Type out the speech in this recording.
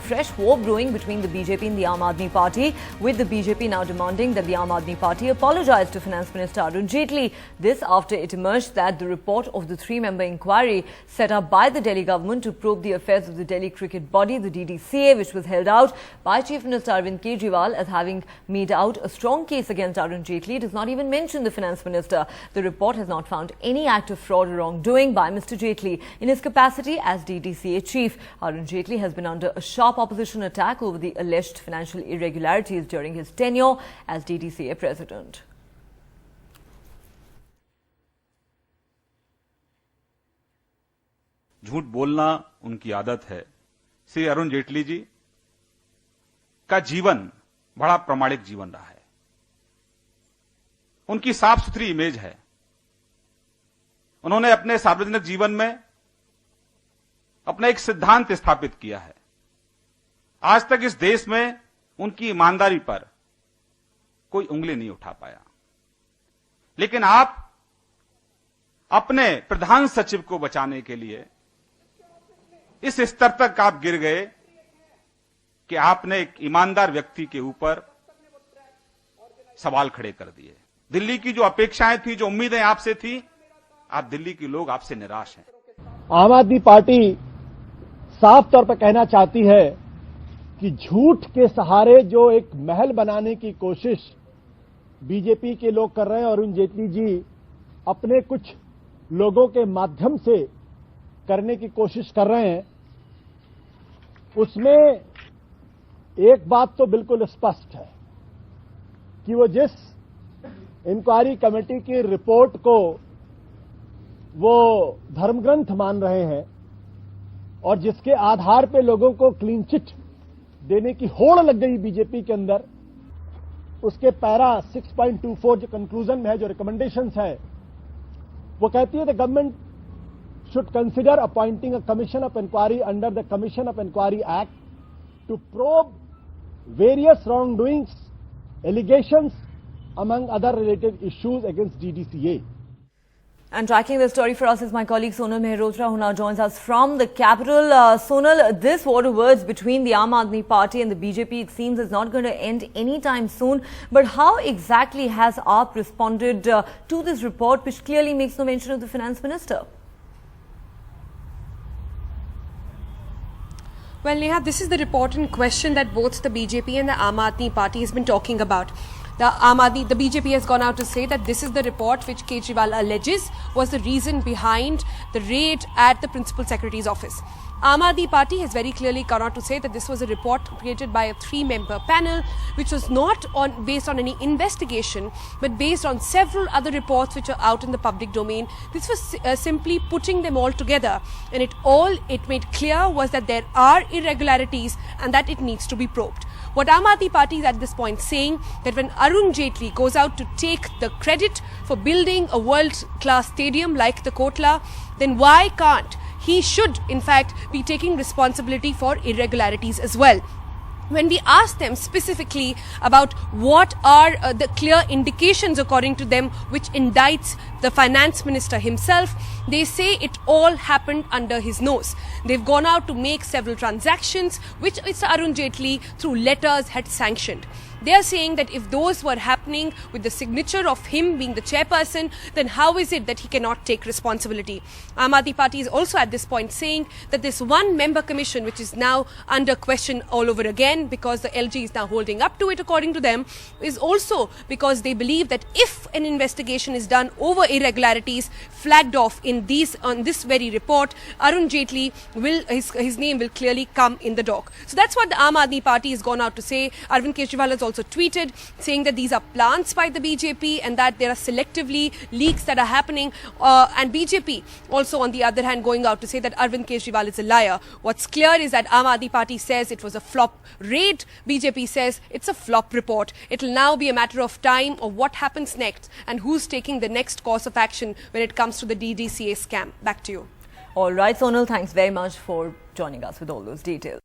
fresh war brewing between the BJP and the Aam Aadmi Party, with the BJP now demanding that the Aam Aadmi Party apologise to Finance Minister Arun Jaitley. This after it emerged that the report of the three-member inquiry set up by the Delhi government to probe the affairs of the Delhi cricket body, the DDCA, which was held out by Chief Minister Arvind Kejriwal as having made out a strong case against Arun Jaitley, does not even mention the Finance Minister. The report has not found any act of fraud or wrongdoing by Mr. Jaitley in his capacity as DDCA chief. Arun Jaitley has been under a sharp opposition attack over the alleged financial irregularities during his tenure as DDCA president. झूठ बोलना उनकी आदत है। श्री अरुण जेटली जी का जीवन बड़ा प्रामाणिक जीवन रहा है। उनकी साफ सुथरी इमेज है। उन्होंने अपने सार्वजनिक जीवन में अपना एक सिद्धांत स्थापित किया है। आज तक इस देश में उनकी ईमानदारी पर कोई उंगली नहीं उठा पाया, लेकिन आप अपने प्रधान सचिव को बचाने के लिए इस स्तर तक आप गिर गए कि आपने एक ईमानदार व्यक्ति के ऊपर सवाल खड़े कर दिए। दिल्ली की जो अपेक्षाएं थी, जो उम्मीदें आपसे थी, आप दिल्ली के लोग आपसे निराश हैं। आम आदमी पार्टी साफ तौर पर कहना चाहती है कि झूठ के सहारे जो एक महल बनाने की कोशिश बीजेपी के लोग कर रहे हैं, अरुण जेटली जी अपने कुछ लोगों के माध्यम से करने की कोशिश कर रहे हैं, उसमें एक बात तो बिल्कुल स्पष्ट है कि वो जिस इंक्वायरी कमेटी की रिपोर्ट को वो धर्मग्रंथ मान रहे हैं और जिसके आधार पे लोगों को क्लीन चिट देने की होड़ लग गई बीजेपी के अंदर, उसके पैरा 6.24 जो कंक्लूजन में है, जो रिकमेंडेशंस है, वो कहती है the government should consider appointing a commission of inquiry under the Commission of Inquiry Act to probe various wrongdoings, allegations, among other related issues against DDCA. And tracking this story for us is my colleague Sonal Mehrotra, who now joins us from the capital. Sonal, this war of words between the Aam Aadmi Party and the BJP, it seems, is not going to end anytime soon. But how exactly has AAP responded to this report, which clearly makes no mention of the Finance Minister? Well, Neha, this is the report in question that both the BJP and the Aam Aadmi Party has been talking about. The BJP has gone out to say that this is the report which Kejriwal alleges was the reason behind the raid at the Principal Secretary's office. Aam Aadmi Party has very clearly gone out to say that this was a report created by a three-member panel, which was not based on any investigation, but based on several other reports which are out in the public domain. This was simply putting them all together, and it made clear was that there are irregularities and that it needs to be probed. What Aam Aadmi Party is at this point saying that when Arun Jaitley goes out to take the credit for building a world-class stadium like the Kotla, then why can't he should, in fact, be taking responsibility for irregularities as well? When we ask them specifically about what are the clear indications according to them which indicts the finance minister himself, they say it all happened under his nose. They've gone out to make several transactions which Mr. Arun Jaitley through letters had sanctioned. They are saying that if those were happening with the signature of him being the chairperson, then how is it that he cannot take responsibility? Aam Aadmi Party is also at this point saying that this one-member commission, which is now under question all over again because the LG is now holding up to it according to them, is also because they believe that if an investigation is done over irregularities flagged off on this very report, Arun Jaitley his name will clearly come in the dock. So that's what the Aam Aadmi Party has gone out to say. Arvind Kejriwal has also tweeted saying that these are plants by the BJP and that there are selectively leaks that are happening, and BJP also on the other hand going out to say that Arvind Kejriwal is a liar. What's clear is that Aam Aadmi Party says it was a flop raid, BJP says it's a flop report. It'll now be a matter of time of what happens next and who's taking the next course of action when it comes to the DDCA scam. Back to you. All right, Sonal, thanks very much for joining us with all those details.